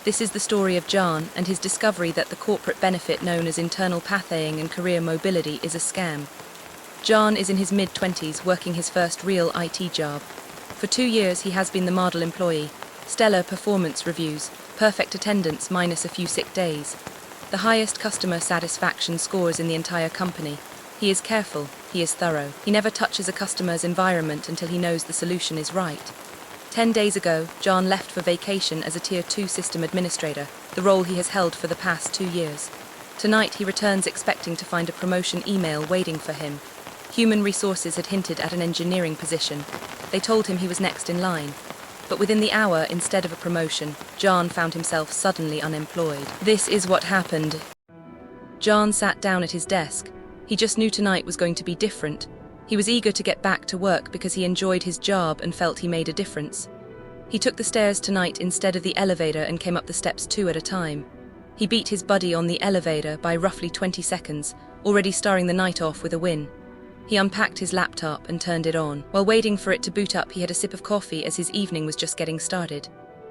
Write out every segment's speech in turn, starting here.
This is the story of John and his discovery that the corporate benefit known as internal pathing and career mobility is a scam. John is in his mid-20s working his first real IT job. For 2 years he has been the model employee, stellar performance reviews, perfect attendance minus a few sick days. The highest customer satisfaction scores in the entire company. He is careful, he is thorough. He never touches a customer's environment until he knows the solution is right. 10 days ago, John left for vacation as a Tier 2 system administrator, the role he has held for the past 2 years. Tonight he returns expecting to find a promotion email waiting for him. Human resources had hinted at an engineering position. They told him he was next in line. But within the hour, instead of a promotion, John found himself suddenly unemployed. This is what happened. John sat down at his desk. He just knew tonight was going to be different. He was eager to get back to work because he enjoyed his job and felt he made a difference. He took the stairs tonight instead of the elevator and came up the steps 2 at a time. He beat his buddy on the elevator by roughly 20 seconds, already starting the night off with a win. He unpacked his laptop and turned it on. While waiting for it to boot up, he had a sip of coffee as his evening was just getting started.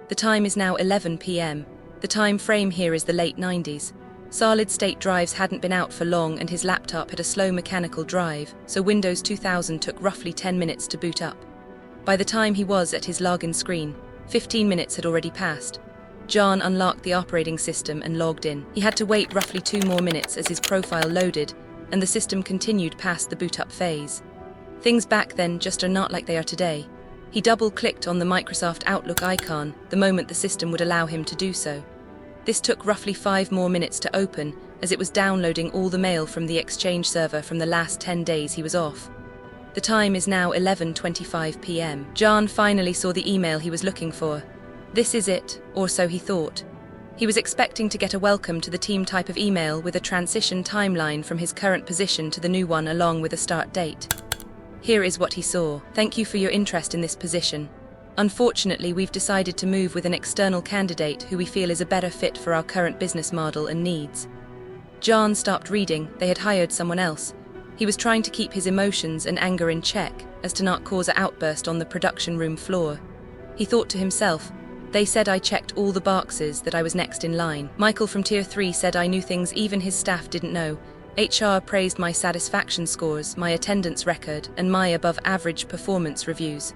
The time is now 11 p.m. The time frame here is the late 90s. Solid-state drives hadn't been out for long and his laptop had a slow mechanical drive, so Windows 2000 took roughly 10 minutes to boot up. By the time he was at his login screen, 15 minutes had already passed. John unlocked the operating system and logged in. He had to wait roughly 2 more minutes as his profile loaded, and the system continued past the boot-up phase. Things back then just are not like they are today. He double-clicked on the Microsoft Outlook icon the moment the system would allow him to do so. This took roughly 5 more minutes to open, as it was downloading all the mail from the Exchange server from the last 10 days he was off. The time is now 11:25 p.m. John finally saw the email he was looking for. This is it, or so he thought. He was expecting to get a welcome to the team type of email with a transition timeline from his current position to the new one along with a start date. Here is what he saw. Thank you for your interest in this position. Unfortunately, we've decided to move with an external candidate who we feel is a better fit for our current business model and needs. John stopped reading. They had hired someone else. He was trying to keep his emotions and anger in check, as to not cause an outburst on the production room floor. He thought to himself, they said I checked all the boxes, that I was next in line. Michael from Tier 3 said I knew things even his staff didn't know. HR praised my satisfaction scores, my attendance record, and my above-average performance reviews.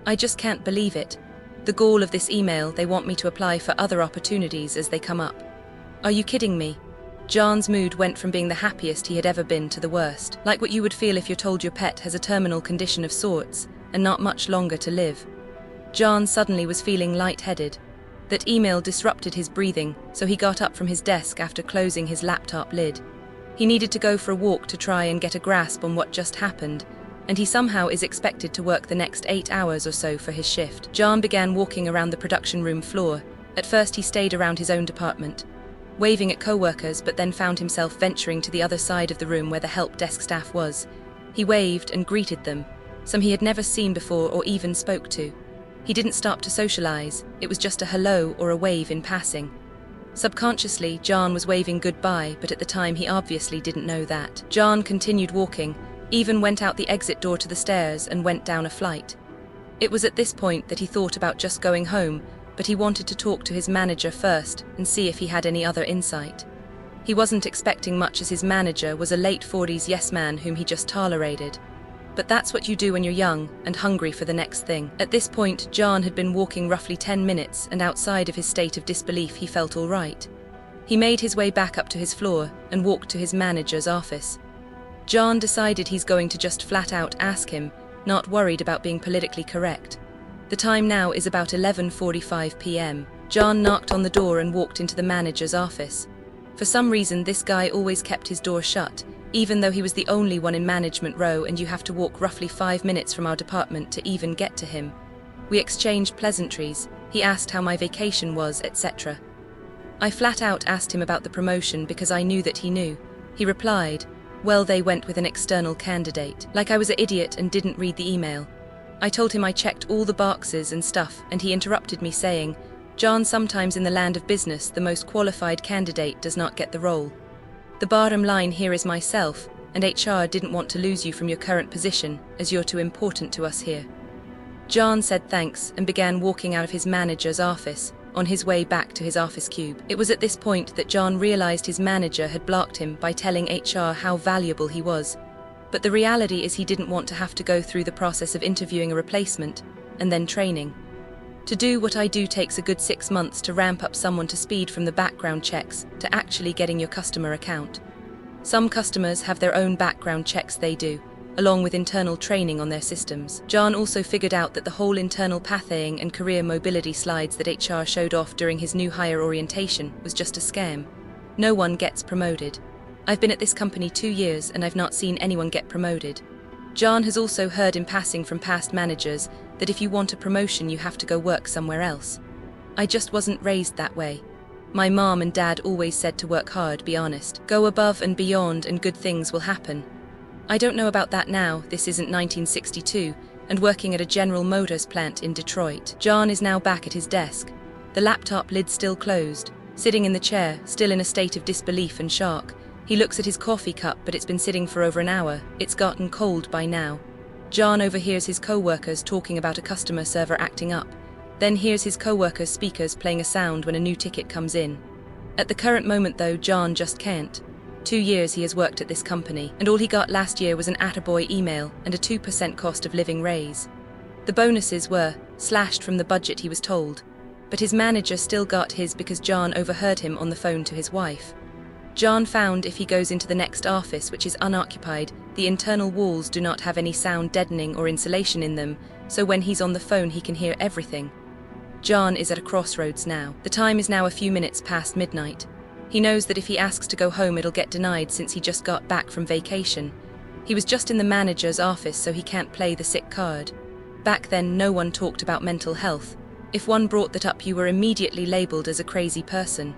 I just can't believe it. The gall of this email, they want me to apply for other opportunities as they come up. Are you kidding me? John's mood went from being the happiest he had ever been to the worst, like what you would feel if you're told your pet has a terminal condition of sorts and not much longer to live. John suddenly was feeling lightheaded. That email disrupted his breathing, so he got up from his desk after closing his laptop lid. He needed to go for a walk to try and get a grasp on what just happened, and he somehow is expected to work the next 8 hours or so for his shift. John began walking around the production room floor. At first he stayed around his own department, waving at co-workers, but then found himself venturing to the other side of the room where the help desk staff was. He waved and greeted them, some he had never seen before or even spoke to. He didn't stop to socialize, it was just a hello or a wave in passing. Subconsciously, John was waving goodbye, but at the time he obviously didn't know that. John continued walking, even went out the exit door to the stairs and went down a flight. It was at this point that he thought about just going home, but he wanted to talk to his manager first and see if he had any other insight. He wasn't expecting much as his manager was a late 40s yes man whom he just tolerated. But that's what you do when you're young and hungry for the next thing. At this point, John had been walking roughly 10 minutes, and outside of his state of disbelief he felt all right. He made his way back up to his floor and walked to his manager's office. John decided he's going to just flat out ask him, not worried about being politically correct. The time now is about 11:45 p.m. John knocked on the door and walked into the manager's office. For some reason, this guy always kept his door shut, even though he was the only one in management row and you have to walk roughly 5 minutes from our department to even get to him. We exchanged pleasantries. He asked how my vacation was, etc. I flat out asked him about the promotion because I knew that he knew. He replied, well, they went with an external candidate. Like I was an idiot and didn't read the email. I told him I checked all the boxes and stuff, and he interrupted me saying, John, sometimes in the land of business, the most qualified candidate does not get the role. The bottom line here is myself, and HR didn't want to lose you from your current position, as you're too important to us here. John said thanks and began walking out of his manager's office, on his way back to his office cube. It was at this point that John realized his manager had blocked him by telling HR how valuable he was. But the reality is he didn't want to have to go through the process of interviewing a replacement and then training. To do what I do takes a good 6 months to ramp up someone to speed from the background checks to actually getting your customer account. Some customers have their own background checks they do, along with internal training on their systems. John also figured out that the whole internal pathing and career mobility slides that HR showed off during his new hire orientation was just a scam. No one gets promoted. I've been at this company 2 years and I've not seen anyone get promoted. John has also heard in passing from past managers that if you want a promotion you have to go work somewhere else. I just wasn't raised that way. My mom and dad always said to work hard, be honest, go above and beyond and good things will happen. I don't know about that now, this isn't 1962, and working at a General Motors plant in Detroit. John is now back at his desk, the laptop lid still closed, sitting in the chair, still in a state of disbelief and shock. He looks at his coffee cup, but it's been sitting for over an hour. It's gotten cold by now. John overhears his co-workers talking about a customer server acting up, then hears his co-workers' speakers playing a sound when a new ticket comes in. At the current moment though, John just can't. 2 years he has worked at this company, and all he got last year was an attaboy email and a 2% cost of living raise. The bonuses were slashed from the budget he was told, but his manager still got his because John overheard him on the phone to his wife. John found if he goes into the next office, which is unoccupied, the internal walls do not have any sound deadening or insulation in them, so when he's on the phone he can hear everything. John is at a crossroads now. The time is now a few minutes past midnight. He knows that if he asks to go home it'll get denied since he just got back from vacation. He was just in the manager's office so he can't play the sick card. Back then no one talked about mental health. If one brought that up you were immediately labelled as a crazy person.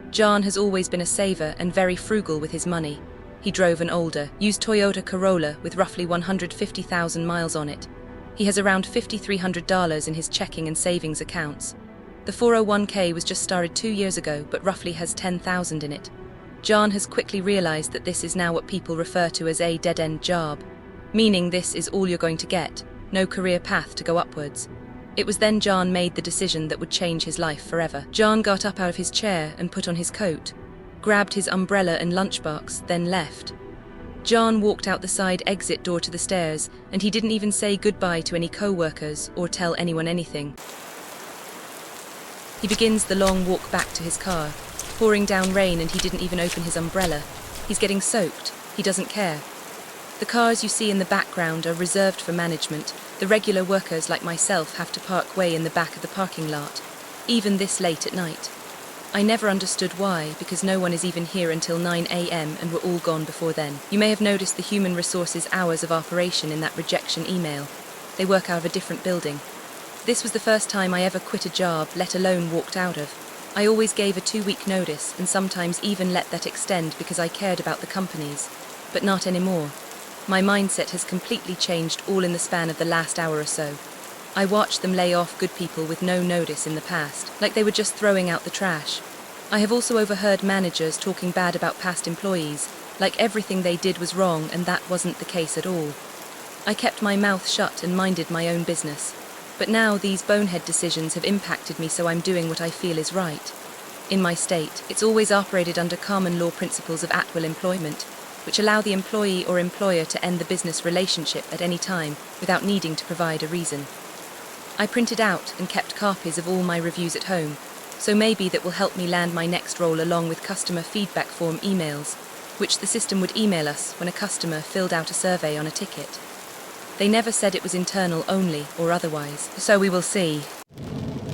John has always been a saver and very frugal with his money. He drove an older, used Toyota Corolla with roughly 150,000 miles on it. He has around $5,300 in his checking and savings accounts. The 401k was just started 2 years ago, but roughly has 10,000 in it. John has quickly realized that this is now what people refer to as a dead-end job, meaning this is all you're going to get, no career path to go upwards. It was then John made the decision that would change his life forever. John got up out of his chair and put on his coat, grabbed his umbrella and lunchbox, then left. John walked out the side exit door to the stairs, and he didn't even say goodbye to any co-workers or tell anyone anything. He begins the long walk back to his car, pouring down rain and he didn't even open his umbrella. He's getting soaked. He doesn't care. The cars you see in the background are reserved for management. The regular workers like myself have to park way in the back of the parking lot, even this late at night. I never understood why, because no one is even here until 9 a.m. and we're all gone before then. You may have noticed the human resources hours of operation in that rejection email. They work out of a different building. This was the first time I ever quit a job, let alone walked out of. I always gave a 2-week notice and sometimes even let that extend because I cared about the companies. But not anymore. My mindset has completely changed all in the span of the last hour or so. I watched them lay off good people with no notice in the past, like they were just throwing out the trash. I have also overheard managers talking bad about past employees, like everything they did was wrong, and that wasn't the case at all. I kept my mouth shut and minded my own business. But now these bonehead decisions have impacted me, so I'm doing what I feel is right. In my state, it's always operated under common law principles of at-will employment, which allow the employee or employer to end the business relationship at any time without needing to provide a reason. I printed out and kept copies of all my reviews at home, so maybe that will help me land my next role along with customer feedback form emails, which the system would email us when a customer filled out a survey on a ticket. They never said it was internal only or otherwise, so we will see.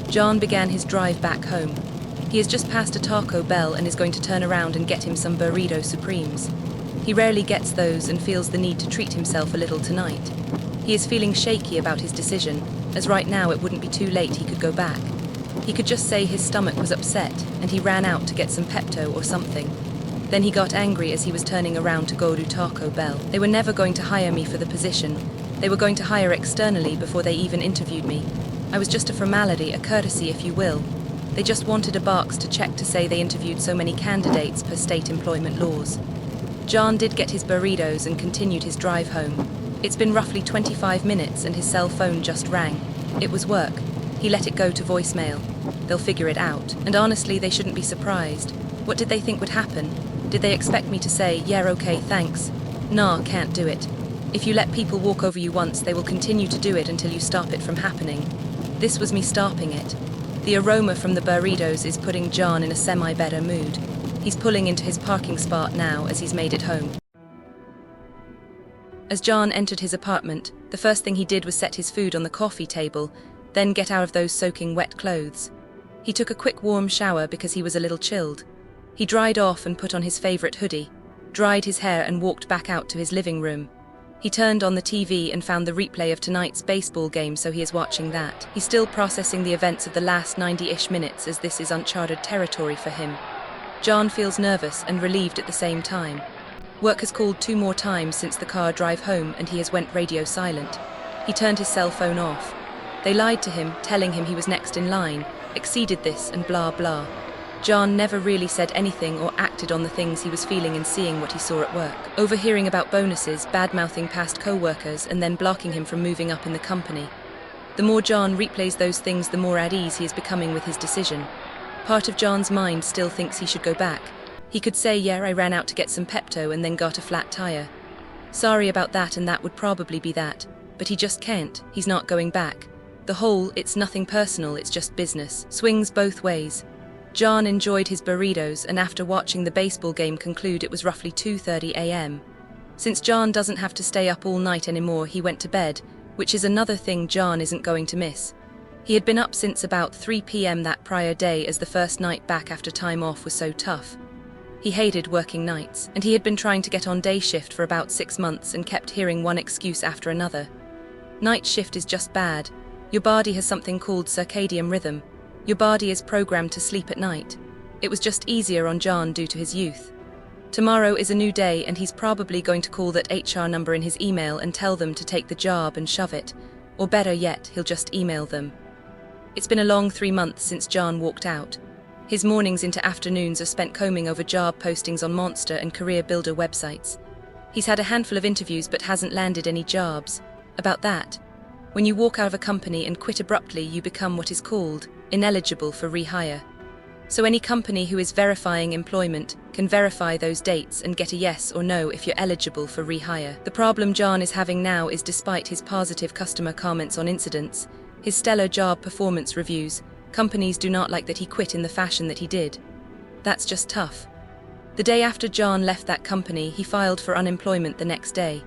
John began his drive back home. He has just passed a Taco Bell and is going to turn around and get him some Burrito Supremes. He rarely gets those and feels the need to treat himself a little tonight. He is feeling shaky about his decision, as right now it wouldn't be too late he could go back. He could just say his stomach was upset and he ran out to get some Pepto or something. Then he got angry as he was turning around to go to Taco Bell. They were never going to hire me for the position. They were going to hire externally before they even interviewed me. I was just a formality, a courtesy if you will. They just wanted a box to check to say they interviewed so many candidates per state employment laws. John did get his burritos and continued his drive home. It's been roughly 25 minutes and his cell phone just rang. It was work. He let it go to voicemail. they'll figure it out. And honestly, they shouldn't be surprised. What did they think would happen? Did they expect me to say, yeah, okay, thanks? Nah, can't do it. If you let people walk over you once, they will continue to do it until you stop it from happening. This was me stopping it. The aroma from the burritos is putting John in a semi-better mood. He's pulling into his parking spot now as he's made it home. As John entered his apartment, the first thing he did was set his food on the coffee table, then get out of those soaking wet clothes. He took a quick warm shower because he was a little chilled. He dried off and put on his favorite hoodie, dried his hair and walked back out to his living room. He turned on the TV and found the replay of tonight's baseball game, so he is watching that. He's still processing the events of the last 90-ish minutes, as this is uncharted territory for him. John feels nervous and relieved at the same time. Work has called 2 more times since the car drive home and he has went radio silent. He turned his cell phone off. They lied to him, telling him he was next in line, exceeded this and blah blah. John never really said anything or acted on the things he was feeling and seeing what he saw at work. Overhearing about bonuses, bad-mouthing past co-workers and then blocking him from moving up in the company. The more John replays those things, the more at ease he is becoming with his decision. Part of John's mind still thinks he should go back. He could say, yeah, I ran out to get some Pepto and then got a flat tire. Sorry about that, and that would probably be that. But he just can't. He's not going back. The whole, it's nothing personal, it's just business, swings both ways. John enjoyed his burritos and after watching the baseball game conclude it was roughly 2:30 a.m. Since John doesn't have to stay up all night anymore, he went to bed, which is another thing John isn't going to miss. He had been up since about 3 p.m. that prior day, as the first night back after time off was so tough. He hated working nights, and he had been trying to get on day shift for about 6 months and kept hearing one excuse after another. Night shift is just bad. Your body has something called circadian rhythm. Your body is programmed to sleep at night. It was just easier on John due to his youth. Tomorrow is a new day and he's probably going to call that HR number in his email and tell them to take the job and shove it. Or better yet, he'll just email them. It's been a long 3 months since John walked out. His mornings into afternoons are spent combing over job postings on Monster and Career Builder websites. He's had a handful of interviews but hasn't landed any jobs. About that, when you walk out of a company and quit abruptly, you become what is called ineligible for rehire. So any company who is verifying employment can verify those dates and get a yes or no if you're eligible for rehire. The problem John is having now is, despite his positive customer comments on incidents, his stellar job performance reviews, companies do not like that he quit in the fashion that he did. That's just tough. The day after John left that company, he filed for unemployment the next day.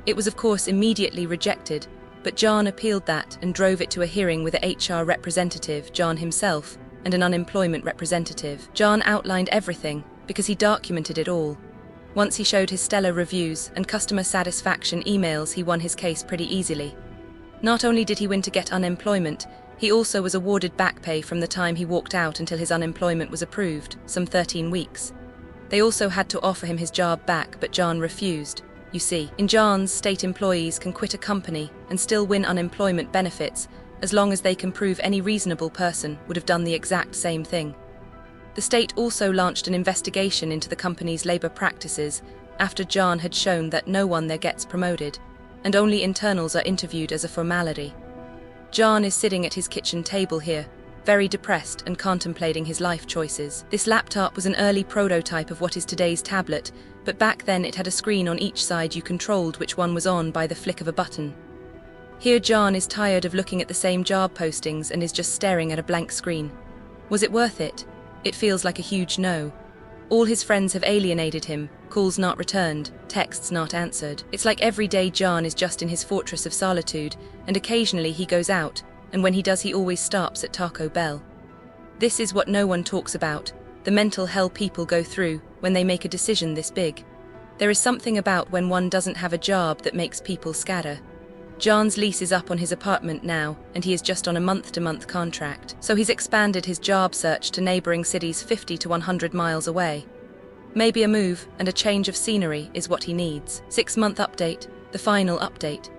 It was of course immediately rejected, but John appealed that and drove it to a hearing with a HR representative, John himself, and an unemployment representative. John outlined everything, because he documented it all. Once he showed his stellar reviews and customer satisfaction emails, he won his case pretty easily. Not only did he win to get unemployment, he also was awarded back pay from the time he walked out until his unemployment was approved, some 13 weeks. They also had to offer him his job back, but John refused. You see, in John's state, employees can quit a company and still win unemployment benefits as long as they can prove any reasonable person would have done the exact same thing. The state also launched an investigation into the company's labor practices after John had shown that no one there gets promoted, and only internals are interviewed as a formality. John is sitting at his kitchen table here, very depressed and contemplating his life choices. This laptop was an early prototype of what is today's tablet, but back then it had a screen on each side you controlled which one was on by the flick of a button. Here John is tired of looking at the same job postings and is just staring at a blank screen. Was it worth it? It feels like a huge no. All his friends have alienated him, calls not returned, texts not answered. It's like every day John is just in his fortress of solitude, and occasionally he goes out, and when he does he always stops at Taco Bell. This is what no one talks about, the mental hell people go through when they make a decision this big. There is something about when one doesn't have a job that makes people scatter. John's lease is up on his apartment now, and he is just on a month-to-month contract, so he's expanded his job search to neighboring cities 50 to 100 miles away. Maybe a move and a change of scenery is what he needs. 6-month update, the final update.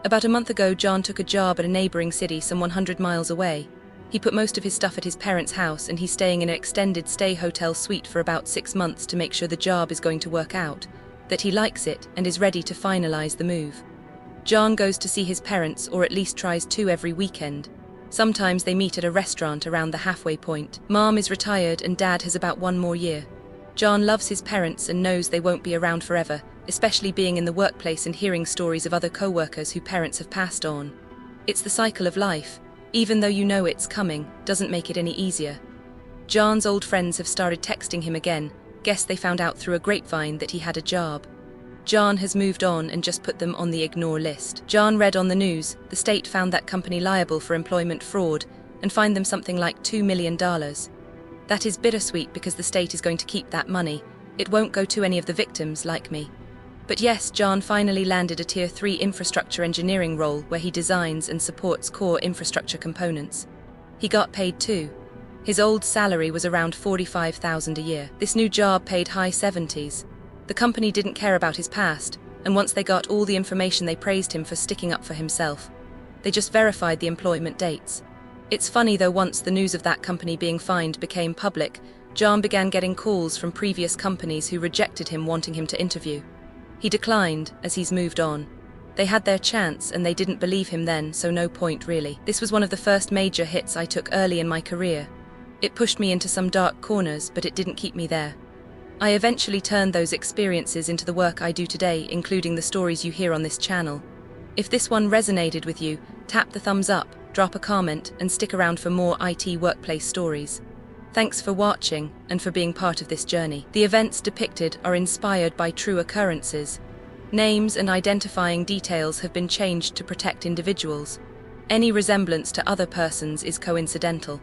About a month ago, John took a job at a neighboring city some 100 miles away. He put most of his stuff at his parents' house and he's staying in an extended stay hotel suite for about 6 months to make sure the job is going to work out, that he likes it and is ready to finalize the move. John goes to see his parents, or at least tries to, every weekend. Sometimes they meet at a restaurant around the halfway point. Mom is retired and Dad has about one more year. John loves his parents and knows they won't be around forever, especially being in the workplace and hearing stories of other co-workers whose parents have passed on. It's the cycle of life. Even though you know it's coming, doesn't make it any easier. John's old friends have started texting him again. Guess they found out through a grapevine that he had a job. John has moved on and just put them on the ignore list. John read on the news, the state found that company liable for employment fraud and fined them something like $2 million. That is bittersweet because the state is going to keep that money. It won't go to any of the victims like me. But yes, John finally landed a Tier 3 infrastructure engineering role where he designs and supports core infrastructure components. He got paid too. His old salary was around $45,000 a year. This new job paid high 70s. The company didn't care about his past, and once they got all the information they praised him for sticking up for himself. They just verified the employment dates. It's funny though, once the news of that company being fined became public, John began getting calls from previous companies who rejected him wanting him to interview. He declined, as he's moved on. They had their chance and they didn't believe him then, so no point really. This was one of the first major hits I took early in my career. It pushed me into some dark corners, but it didn't keep me there. I eventually turned those experiences into the work I do today, including the stories you hear on this channel. If this one resonated with you, tap the thumbs up, drop a comment, and stick around for more IT workplace stories. Thanks for watching and for being part of this journey. The events depicted are inspired by true occurrences. Names and identifying details have been changed to protect individuals. Any resemblance to other persons is coincidental.